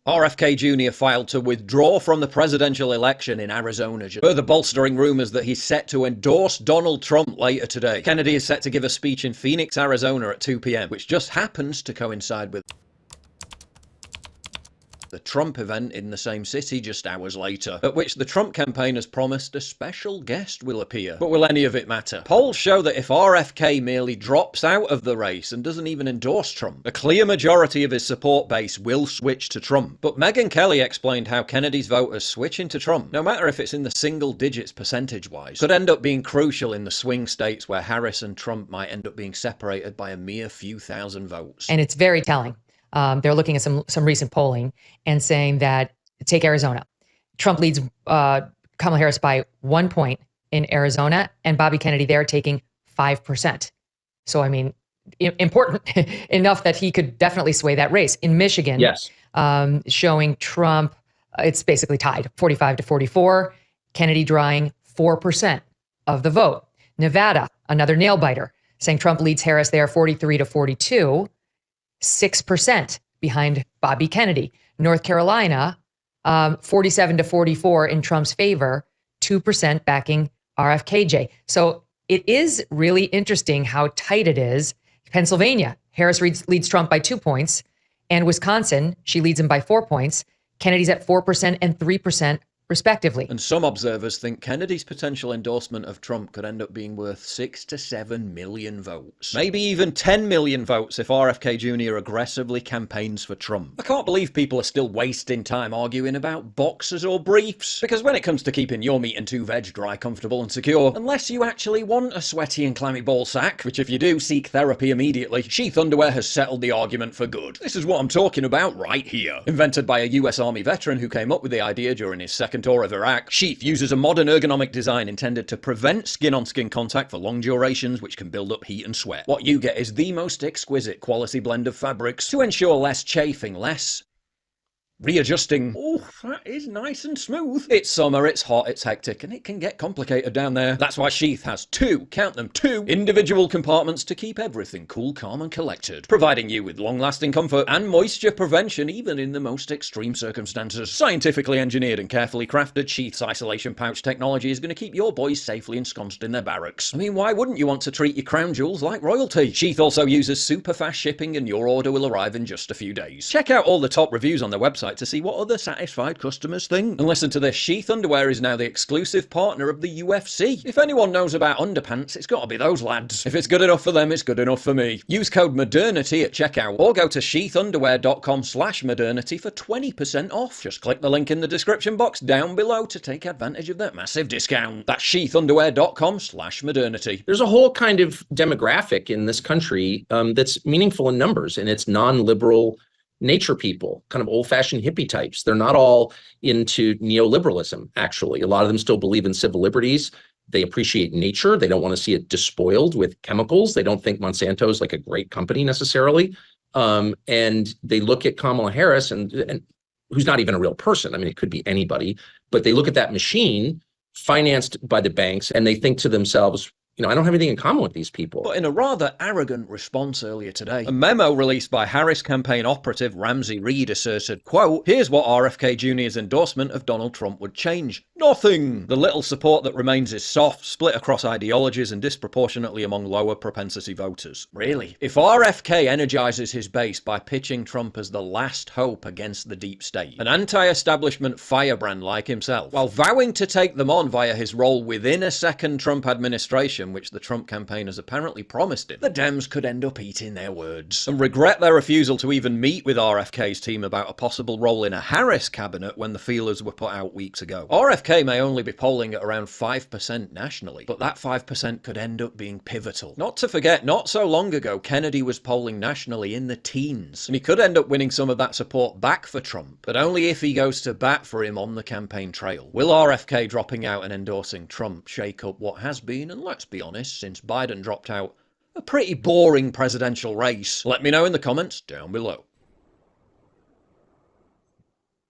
RFK Jr. filed to withdraw from the presidential election in Arizona, further bolstering rumors that he's set to endorse Donald Trump later today. Kennedy is set to give a speech in Phoenix, Arizona at 2 p.m., which just happens to coincide with the Trump event in the same city just hours later, at which the Trump campaign has promised a special guest will appear. But will any of it matter? Polls show that if RFK merely drops out of the race and doesn't even endorse Trump, a clear majority of his support base will switch to Trump. But Megyn Kelly explained how Kennedy's voters switching to Trump, no matter if it's in the single digits percentage-wise, could end up being crucial in the swing states where Harris and Trump might end up being separated by a mere few thousand votes. And it's very telling. They're looking at some recent polling and saying that, take Arizona. Trump leads Kamala Harris by 1 point in Arizona, and Bobby Kennedy there taking 5%. So, I mean, important enough that he could definitely sway that race. In Michigan, yes, showing Trump, it's basically tied, 45 to 44. Kennedy drawing 4% of the vote. Nevada, another nail biter, saying Trump leads Harris there 43 to 42. 6% behind Bobby Kennedy. North Carolina, 47 to 44 in Trump's favor, 2% backing RFKJ. So it is really interesting how tight it is. Pennsylvania, Harris leads Trump by 2 points, and Wisconsin, she leads him by 4 points. Kennedy's at 4% and 3%. Respectively. And some observers think Kennedy's potential endorsement of Trump could end up being worth 6 to 7 million votes. Maybe even 10 million votes if RFK Jr. aggressively campaigns for Trump. I can't believe people are still wasting time arguing about boxers or briefs. Because when it comes to keeping your meat and 2 veg dry, comfortable and secure, unless you actually want a sweaty and clammy ball sack, which if you do, seek therapy immediately, sheath underwear has settled the argument for good. This is what I'm talking about right here. Invented by a US Army veteran who came up with the idea during his second tour of Iraq, Sheath uses a modern ergonomic design intended to prevent skin-on-skin contact for long durations, which can build up heat and sweat. What you get is the most exquisite quality blend of fabrics to ensure less chafing, less readjusting. Oh, that is nice and smooth. It's summer, it's hot, it's hectic, and it can get complicated down there. That's why Sheath has 2, count them 2, individual compartments to keep everything cool, calm, and collected, providing you with long-lasting comfort and moisture prevention even in the most extreme circumstances. Scientifically engineered and carefully crafted, Sheath's isolation pouch technology is going to keep your boys safely ensconced in their barracks. I mean, why wouldn't you want to treat your crown jewels like royalty? Sheath also uses super fast shipping, and your order will arrive in just a few days. Check out all the top reviews on their website to see what other satisfied customers think. And listen to this, Sheath Underwear is now the exclusive partner of the UFC. If anyone knows about underpants, it's got to be those lads. If it's good enough for them, it's good enough for me. Use code MODERNITY at checkout or go to sheathunderwear.com/modernity for 20% off. Just click the link in the description box down below to take advantage of that massive discount. That's sheathunderwear.com/modernity. There's a whole kind of demographic in this country that's meaningful in numbers, and it's non-liberal nature people, kind of old-fashioned hippie types. They're not all into neoliberalism, actually. A lot of them still believe in civil liberties. They appreciate nature. They don't want to see it despoiled with chemicals. They don't think Monsanto is like a great company necessarily. And they look at Kamala Harris, and who's not even a real person. I mean, it could be anybody. But they look at that machine financed by the banks, and they think to themselves, you know, I don't have anything in common with these people. But in a rather arrogant response earlier today, a memo released by Harris campaign operative Ramsey Reed asserted, quote, "Here's what RFK Jr.'s endorsement of Donald Trump would change. Nothing. The little support that remains is soft, split across ideologies and disproportionately among lower propensity voters." Really? If RFK energizes his base by pitching Trump as the last hope against the deep state, an anti-establishment firebrand like himself, while vowing to take them on via his role within a second Trump administration, which the Trump campaign has apparently promised him, the Dems could end up eating their words and regret their refusal to even meet with RFK's team about a possible role in a Harris cabinet when the feelers were put out weeks ago. RFK may only be polling at around 5% nationally, but that 5% could end up being pivotal. Not to forget, not so long ago, Kennedy was polling nationally in the teens, and he could end up winning some of that support back for Trump, but only if he goes to bat for him on the campaign trail. Will RFK dropping out and endorsing Trump shake up what has been, and let's be honest, since Biden dropped out, a pretty boring presidential race? Let me know in the comments down below.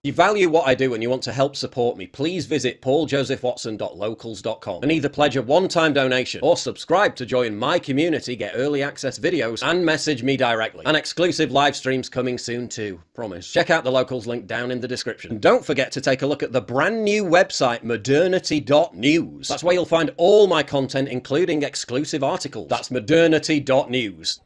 If you value what I do and you want to help support me, please visit pauljosephwatson.locals.com and either pledge a one-time donation or subscribe to join my community, get early access videos, and message me directly. And exclusive live streams coming soon too, promise. Check out the Locals link down in the description. And don't forget to take a look at the brand new website, modernity.news. That's where you'll find all my content, including exclusive articles. That's modernity.news.